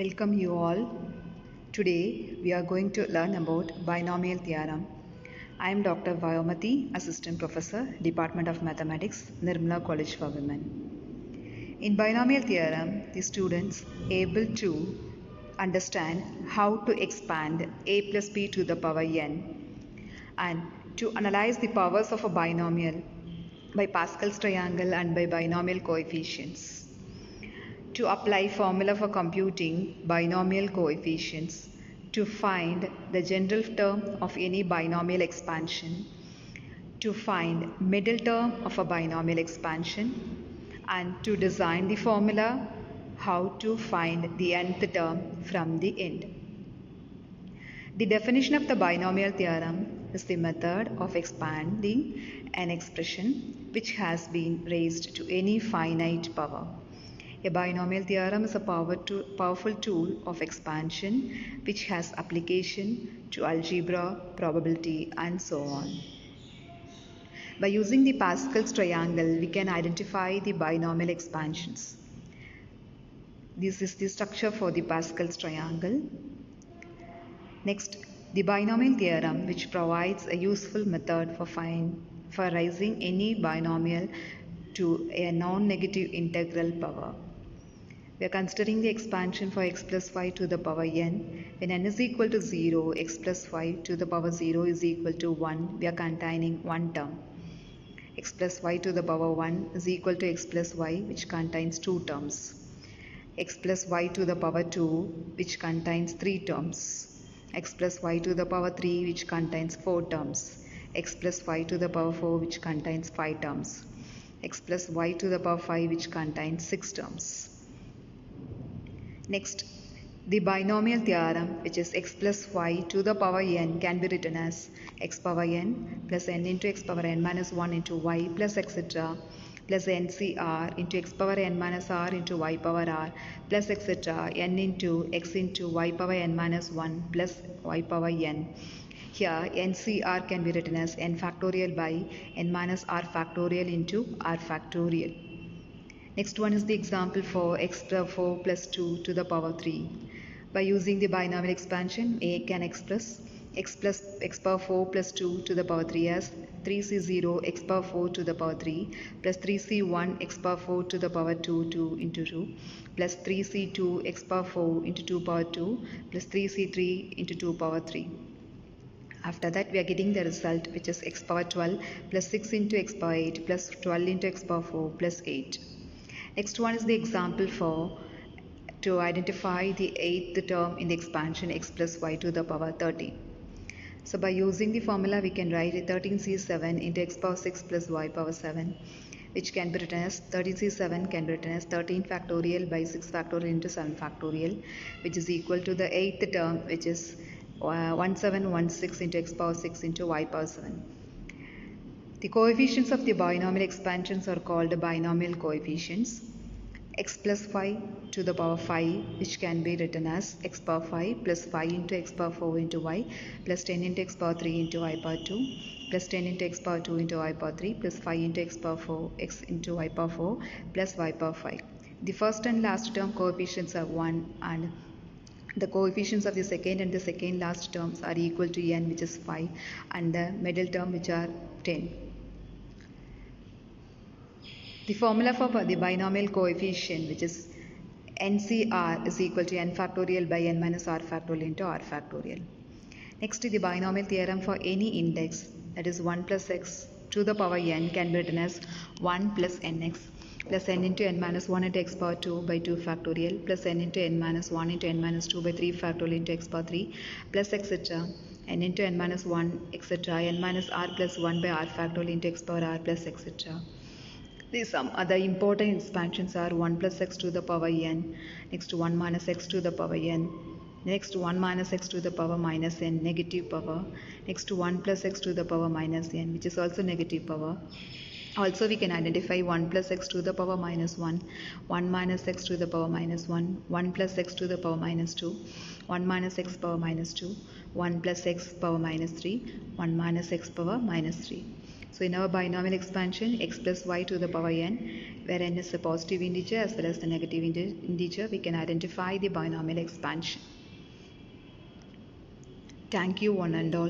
Welcome you all. Today we are going to learn about binomial theorem. I am Dr. Vaiyomathi, Assistant Professor, Department of Mathematics, Nirmala College for Women. In binomial theorem, the students able to understand how to expand a plus b to the power n and to analyze the powers of a binomial by Pascal's triangle and by binomial coefficients. To apply formula for computing binomial coefficients, to find the general term of any binomial expansion, to find middle term of a binomial expansion, and to design the formula how to find the nth term from the end. The definition of the binomial theorem is the method of expanding an expression which has been raised to any finite power. A binomial theorem is a powerful tool of expansion which has application to algebra, probability, and so on. By using the Pascal's triangle, we can identify the binomial expansions. This is the structure for the Pascal's triangle. Next, the binomial theorem, which provides a useful method for raising any binomial to a non-negative integral power. We are considering the expansion for x plus y to the power n. When n is equal to 0, x plus y to the power 0 is equal to 1. We are containing one term. X plus y to the power 1 is equal to x plus y, which contains two terms. X plus y to the power 2, which contains three terms. X plus y to the power 3, which contains four terms. X plus y to the power 4, which contains five terms. X plus y to the power 5, which contains six terms. Next, the binomial theorem, which is x plus y to the power n, can be written as x power n plus n into x power n minus 1 into y plus etc. plus ncr into x power n minus r into y power r plus etc. n into x into y power n minus 1 plus y power n. Here ncr can be written as n factorial by n minus r factorial into r factorial. Next one is the example for x power 4 plus 2 to the power 3. By using the binomial expansion, A can express x power 4 plus 2 to the power 3 as 3c0 x power 4 to the power 3 plus 3c1 x power 4 to the power 2 into 2 plus 3c2 x power 4 into 2 power 2 plus 3c3 into 2 power 3. After that, we are getting the result, which is x power 12 plus 6 into x power 8 plus 12 into x power 4 plus 8. Next one is the example to identify the eighth term in the expansion x plus y to the power 13. So by using the formula, we can write 13c7 into x power 6 plus y power 7, which can be written as 13c7 can be written as 13 factorial by 6 factorial into 7 factorial, which is equal to the eighth term, which is 1716 into x power 6 into y power 7. The coefficients of the binomial expansions are called binomial coefficients. X plus y to the power 5, which can be written as x power 5 plus 5 into x power 4 into y plus 10 into x power 3 into y power 2 plus 10 into x power 2 into y power 3 plus 5 into x power 4 x into y power 4 plus y power 5. The first and last term coefficients are 1, and the coefficients of the second and the second last terms are equal to n, which is 5, and the middle term, which are 10. The formula for the binomial coefficient, which is NCR, is equal to n factorial by n minus r factorial into r factorial. Next, the binomial theorem for any index, that is 1 plus x to the power n, can be written as 1 plus nx plus n into n minus 1 into x power 2 by 2 factorial plus n into n minus 1 into n minus 2 by 3 factorial into x power 3 plus etc. n into n minus 1 etc. n minus r plus 1 by r factorial into x power r plus etc. Some other important expansions are 1 plus x to the power n, next 1 minus x to the power n, next 1 minus x to the power minus n, negative power, next 1 plus x to the power minus n, which is also negative power. Also, we can identify 1 plus x to the power minus 1, 1 minus x to the power minus 1, 1 plus x to the power minus 2, 1 minus x power minus 2, 1 plus x power minus 3, 1 minus x power minus 3. So in our binomial expansion, x plus y to the power n, where n is a positive integer as well as the negative integer, we can identify the binomial expansion. Thank you one and all.